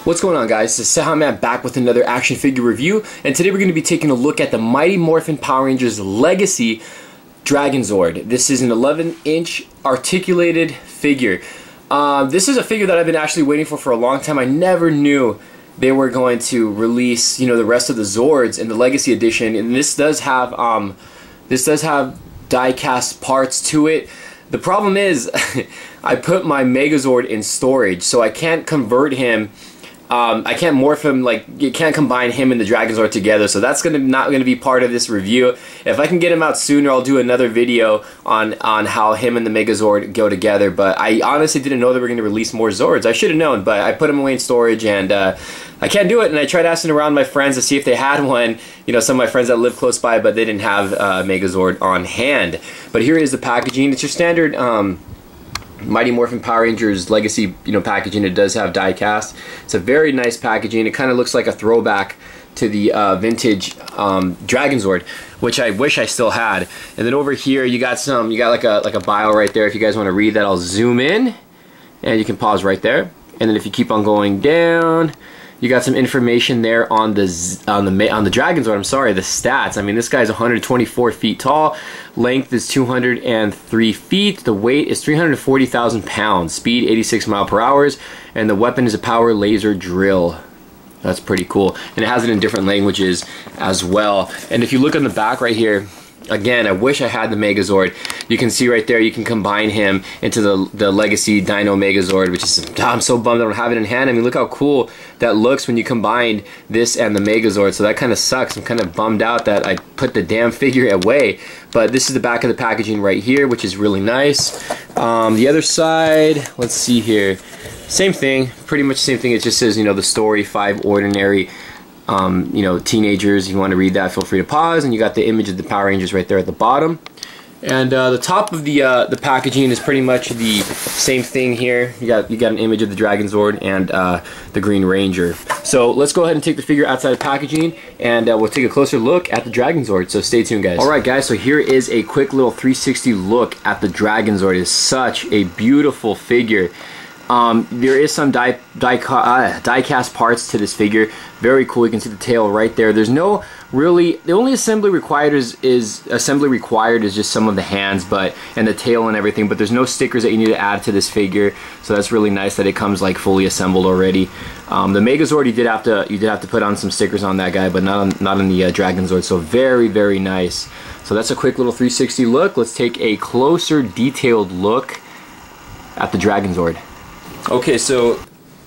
What's going on, guys? This is Saban back with another action figure review, and today we're going to be taking a look at the Mighty Morphin Power Rangers Legacy Dragonzord. This is an 11-inch articulated figure. This is a figure that I've been actually waiting for a long time. I never knew they were going to release, the rest of the Zords in the Legacy Edition, and this does have die-cast parts to it. The problem is, I put my Megazord in storage, so I can't convert him. I can't morph him, you can't combine him and the Dragonzord together, so that's not gonna be part of this review. If I can get him out sooner, I'll do another video on how him and the Megazord go together, but I honestly didn't know they were gonna release more Zords. I should have known, but I put him away in storage, and I can't do it, and I tried asking around my friends to see if they had one, some of my friends that live close by, but they didn't have Megazord on hand. But here is the packaging. It's your standard Mighty Morphin Power Rangers Legacy, packaging. It does have die cast. It's a very nice packaging. It kind of looks like a throwback to the vintage Dragonzord, which I wish I still had. And then over here, you got like a bio right there. If you guys want to read that, I'll zoom in, and you can pause right there. And then if you keep on going down, you got some information there on the Dragonzord. I'm sorry, the stats. I mean, this guy's 124 feet tall. Length is 203 feet. The weight is 340,000 pounds. Speed 86 miles per hour. And the weapon is a power laser drill. That's pretty cool. And it has it in different languages as well. And if you look on the back right here, again, I wish I had the Megazord. You can see right there, you can combine him into the Legacy Dino Megazord, which is, I'm so bummed I don't have it in hand. I mean, look how cool that looks when you combine this and the Megazord, so that kind of sucks. I'm kind of bummed out that I put the damn figure away. But this is the back of the packaging right here, which is really nice. The other side, let's see here. Same thing, pretty much the same thing. It just says, the story, 5 ordinary teenagers. If you want to read that, feel free to pause. And you got the image of the Power Rangers right there at the bottom. And the top of the packaging is pretty much the same thing here. You got an image of the Dragonzord and the Green Ranger. So let's go ahead and take the figure outside of packaging, and we'll take a closer look at the Dragonzord. So stay tuned, guys. All right, guys. So here is a quick little 360 look at the Dragonzord. It is such a beautiful figure. There is some die cast parts to this figure. Very cool. You can see the tail right there. There's no really, the only assembly required is just some of the hands, and the tail and everything. But there's no stickers that you need to add to this figure. So that's really nice that it comes like fully assembled already. The Megazord, you did have to put on some stickers on that guy, but not on the Dragonzord. So very, very nice. So that's a quick little 360 look. Let's take a closer, detailed look at the Dragonzord. Okay, so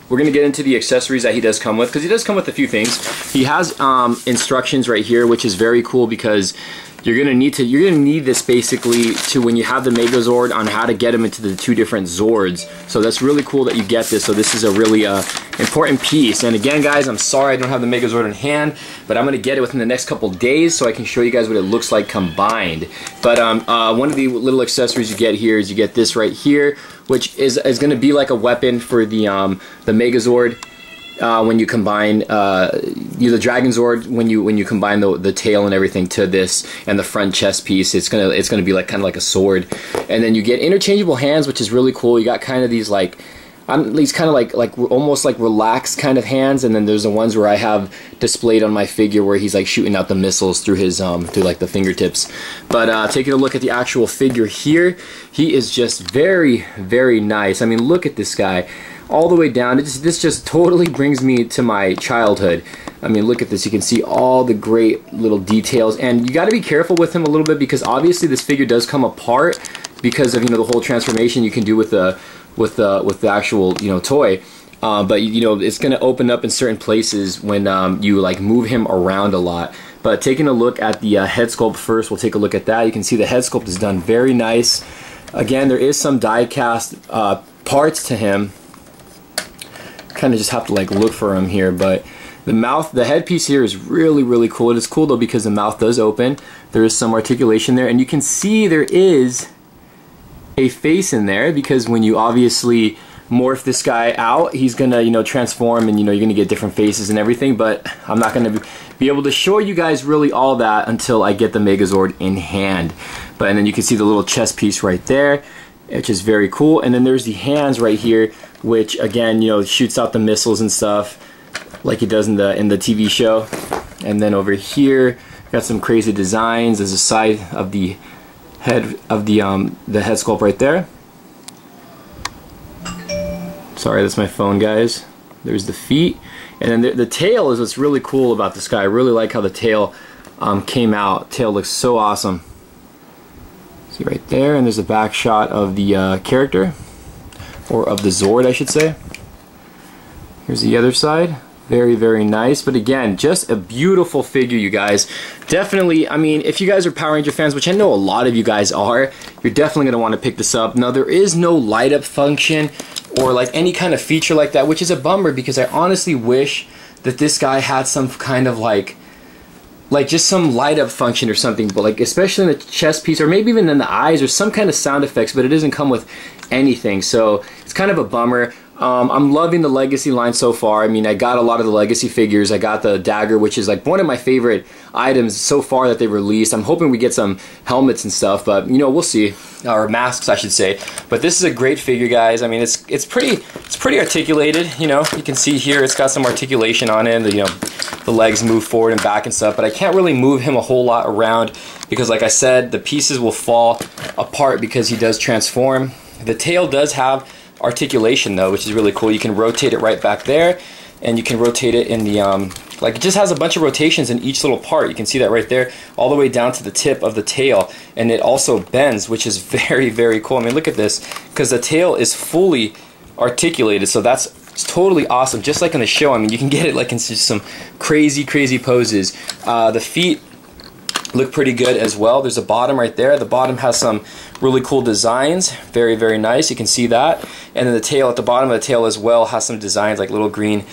we're going to get into the accessories that he does come with, because he does come with a few things. He has instructions right here, which is very cool, because you're going to need this basically to, when you have the Megazord, on how to get him into the 2 different Zords. So that's really cool that you get this. So this is a really important piece. And again, guys, I'm sorry I don't have the Megazord in hand, but I'm going to get it within the next couple days so I can show you guys what it looks like combined. But one of the little accessories you get here is you get this right here, which is going to be like a weapon for the Megazord. When you combine the Dragonzord, when you combine the tail and everything to this and the front chest piece, it's gonna be like kind of like a sword. And then you get interchangeable hands, which is really cool. You got kind of these almost like relaxed kind of hands, and then there's the ones where I have displayed on my figure where he's like shooting out the missiles through his through like the fingertips. But taking a look at the actual figure here, he is just very, very nice. I mean, look at this guy. All the way down, this just totally brings me to my childhood. I mean, look at this. You can see all the great little details, and you got to be careful with him a little bit, because obviously this figure does come apart because of the whole transformation you can do with the actual toy. But it's going to open up in certain places when you like move him around a lot. But taking a look at the head sculpt first, we'll take a look at that. You can see the head sculpt is done very nice. Again, there is some die cast parts to him. Kind of just have to like look for him here, but the headpiece here is really, really cool. It is cool though, because the mouth does open. There is some articulation there, and you can see there is a face in there, because when you obviously morph this guy out, he's gonna transform, and you're gonna get different faces and everything. But I'm not gonna be able to show you guys really all that until I get the Megazord in hand. And then you can see the little chest piece right there, which is very cool. And then there's the hands right here, which again, shoots out the missiles and stuff. like he does in the TV show. And then over here, got some crazy designs. There's a side of the head of the head sculpt right there. Sorry, that's my phone, guys. There's the feet, and then the tail is what's really cool about this guy. I really like how the tail came out. Tail looks so awesome. See right there, and there's a back shot of the character, or of the Zord, I should say. Here's the other side. Very, very nice. But again, just a beautiful figure, you guys. Definitely, I mean, if you guys are Power Ranger fans, which I know a lot of you guys are, you're definitely going to want to pick this up. Now, there is no light up function or like any kind of feature like that, which is a bummer because I honestly wish that this guy had some kind of like just some light up function or something, but like especially in the chest piece or maybe even in the eyes or some kind of sound effects, but it doesn't come with anything. So it's kind of a bummer. I'm loving the Legacy line so far. I mean, I got a lot of the Legacy figures. I got the dagger, which is like one of my favorite items so far that they've released. I'm hoping we get some helmets and stuff, but you know, we'll see. Or masks, I should say. But this is a great figure, guys. I mean, it's pretty articulated. You know, you can see here it's got some articulation on it. You know, the legs move forward and back and stuff. But I can't really move him a whole lot around because, like I said, the pieces will fall apart because he does transform. The tail does have articulation though, which is really cool. You can rotate it right back there, and you can rotate it in the like it just has a bunch of rotations in each little part. You can see that right there, all the way down to the tip of the tail, and it also bends, which is very, very cool. I mean, look at this, because the tail is fully articulated, so that's totally awesome. Just like in the show, I mean, you can get it like in some crazy, crazy poses. The feet look pretty good as well. There's a bottom right there. The bottom has some really cool designs. Very, very nice. You can see that. And then the tail, at the bottom of the tail as well, has some designs like little green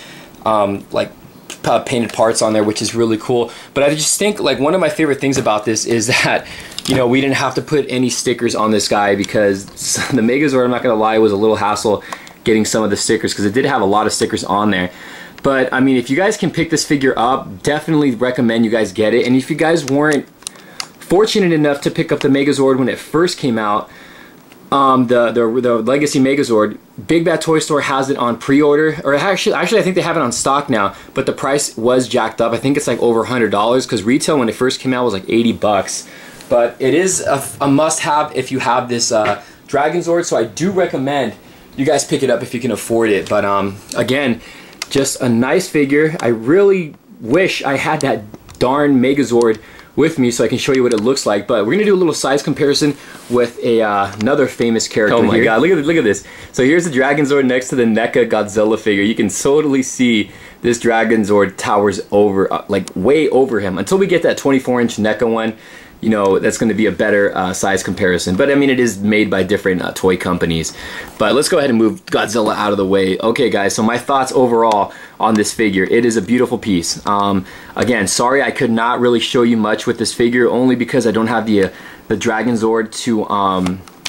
painted parts on there, which is really cool. But I just think like one of my favorite things about this is that, you know, we didn't have to put any stickers on this guy because the Megazord, I'm not going to lie, was a little hassle getting some of the stickers because it did have a lot of stickers on there. But I mean, if you guys can pick this figure up, definitely recommend you guys get it. And if you guys weren't fortunate enough to pick up the Megazord when it first came out, the Legacy Megazord, Big Bad Toy Store has it on pre-order, or actually I think they have it on stock now, but the price was jacked up. I think it's like over $100 because retail when it first came out was like 80 bucks. But it is a must-have if you have this Dragonzord, so I do recommend you guys pick it up if you can afford it. But again, just a nice figure. I really wish I had that darn Megazord with me so I can show you what it looks like. But we're gonna do a little size comparison with another famous character. Oh my god, look at this. So here's the Dragonzord next to the NECA Godzilla figure. You can totally see this Dragonzord towers over, like way over him. Until we get that 24-inch NECA one, you know, that's going to be a better size comparison. But I mean, it is made by different toy companies. But let's go ahead and move Godzilla out of the way. Okay, guys, so my thoughts overall on this figure. It is a beautiful piece. Again, sorry I could not really show you much with this figure, only because I don't have the Dragonzord to,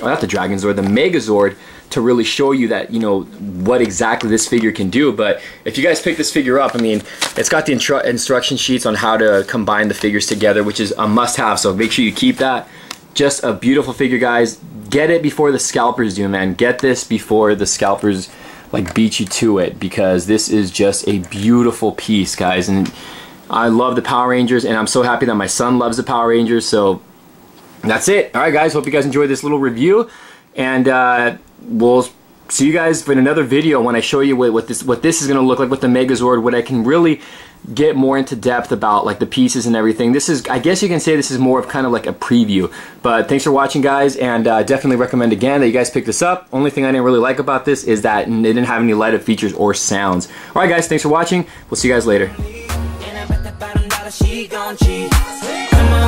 not the Dragonzord, the Megazord to really show you that, you know, what exactly this figure can do. But if you guys pick this figure up, I mean, it's got the instruction sheets on how to combine the figures together, which is a must-have, so make sure you keep that. Just a beautiful figure, guys. Get it before the scalpers do, man. Get this before the scalpers like beat you to it, because this is just a beautiful piece, guys. And I love the Power Rangers, and I'm so happy that my son loves the Power Rangers. So that's it. All right, guys, hope you guys enjoyed this little review, and we'll see you guys in another video when I show you what this is going to look like with the Megazord, what I can really get more into depth about, like the pieces and everything. This is, I guess you can say this is more of kind of like a preview. But thanks for watching, guys, and definitely recommend again that you guys pick this up. Only thing I didn't really like about this is that it didn't have any light up features or sounds. Alright, guys, thanks for watching. We'll see you guys later.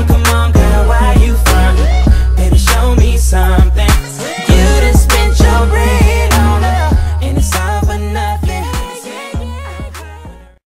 Come on, girl, why you front? Baby, show me some.